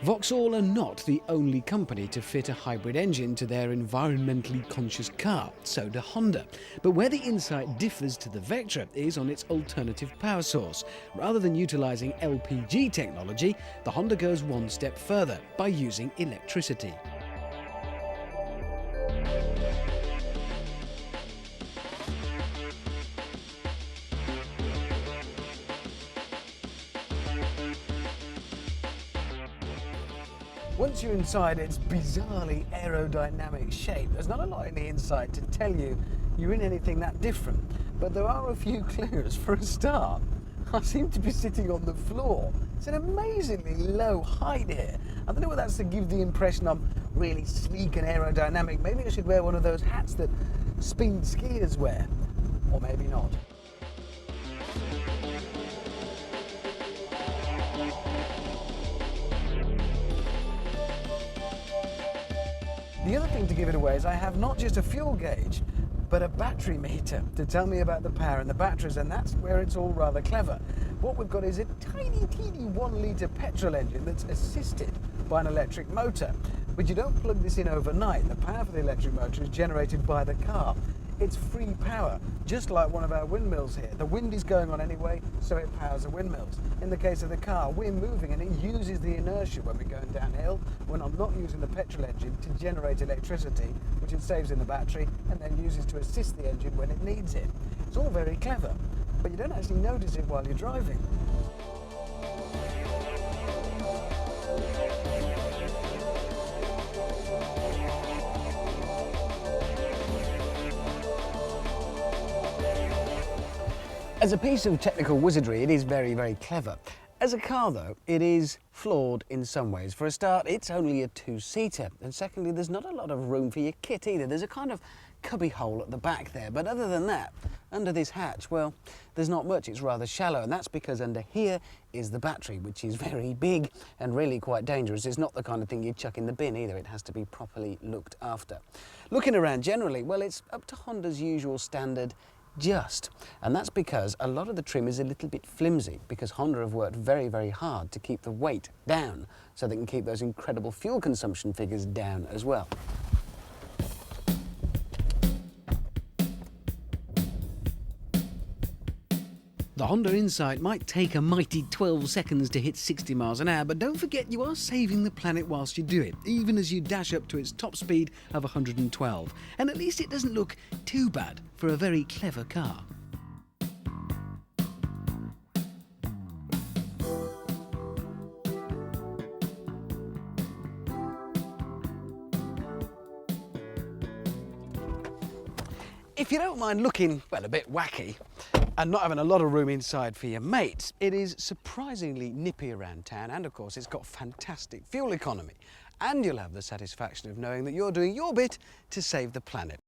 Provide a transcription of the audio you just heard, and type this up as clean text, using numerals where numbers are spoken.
Vauxhall are not the only company to fit a hybrid engine to their environmentally conscious car, so do Honda. But where the Insight differs to the Vectra is on its alternative power source. Rather than utilising LPG technology, the Honda goes one step further by using electricity. Once you're inside its bizarrely aerodynamic shape, there's not a lot in the inside to tell you you're in anything that different. But there are a few clues. For a start, I seem to be sitting on the floor. It's an amazingly low height here. I don't know whether that's to give the impression I'm really sleek and aerodynamic. Maybe I should wear one of those hats that speed skiers wear. Or maybe not. The other thing to give it away is I have not just a fuel gauge, but a battery meter to tell me about the power in the batteries, and that's where it's all rather clever. What we've got is a tiny, teeny 1 litre petrol engine that's assisted by an electric motor. But you don't plug this in overnight. The power for the electric motor is generated by the car. It's free power, just like one of our windmills here. The wind is going on anyway, so it powers the windmills. In the case of the car, we're moving and it uses the inertia when we're going downhill, when I'm not using the petrol engine to generate electricity, which it saves in the battery and then uses to assist the engine when it needs it. It's all very clever, but you don't actually notice it while you're driving. As a piece of technical wizardry, it is very, very clever. As a car, though, it is flawed in some ways. For a start, it's only a two-seater. And secondly, there's not a lot of room for your kit either. There's a kind of cubby hole at the back there. But other than that, under this hatch, well, there's not much. It's rather shallow. And that's because under here is the battery, which is very big and really quite dangerous. It's not the kind of thing you chuck in the bin either. It has to be properly looked after. Looking around generally, well, it's up to Honda's usual standard, just. And that's because a lot of the trim is a little bit flimsy, because Honda have worked very, very hard to keep the weight down so they can keep those incredible fuel consumption figures down as well. The Honda Insight might take a mighty 12 seconds to hit 60 miles an hour, but don't forget you are saving the planet whilst you do it, even as you dash up to its top speed of 112. And at least it doesn't look too bad for a very clever car. If you don't mind looking, well, a bit wacky, and not having a lot of room inside for your mates, it is surprisingly nippy around town, and of course it's got fantastic fuel economy. And you'll have the satisfaction of knowing that you're doing your bit to save the planet.